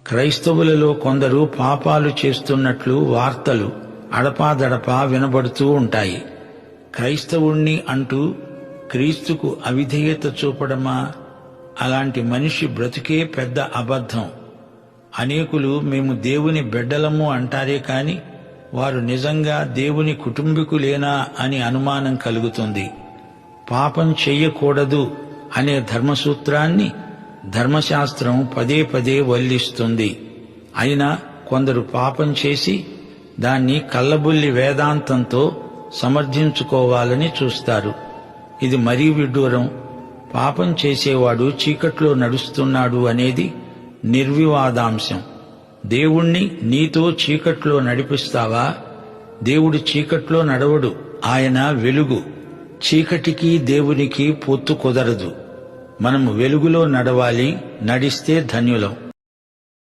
క్రైస్తవులలో కొందరు పాపాలు చేస్తున్నట్లు వార్తలు అడపాదడపా వినబడుతూ ఉంటాయి. క్రైస్తవుణ్ణి అంటూ క్రీస్తుకు అవిధేయత చూపడమా? అలాంటి మనిషి బ్రతుకే పెద్ద అబద్ధం. అనేకులు మేము దేవుని బిడ్డలము అంటారే కాని వారు నిజంగా దేవుని కుటుంబీకులేనా అని అనుమానం కలుగుతుంది. పాపం చెయ్యకూడదు అనే ధర్మసూత్రాన్ని ధర్మశాస్త్రం పదే పదే వల్లిస్తుంది. అయినా కొందరు పాపం చేసి దాన్ని కల్లబుల్లి వేదాంతంతో సమర్థించుకోవాలని చూస్తారు. ఇది మరీ విడ్డూరం. పాపం చేసేవాడు చీకట్లో నడుస్తున్నాడు అనేది నిర్వివాదాంశం. దేవుణ్ణి నీతో చీకట్లో నడిపిస్తావా? దేవుడు చీకట్లో నడవడు, ఆయన వెలుగు. చీకటికి దేవునికి పొత్తు కుదరదు. మనము వెలుగులో నడవాలి, నడిస్తే ధన్యులం.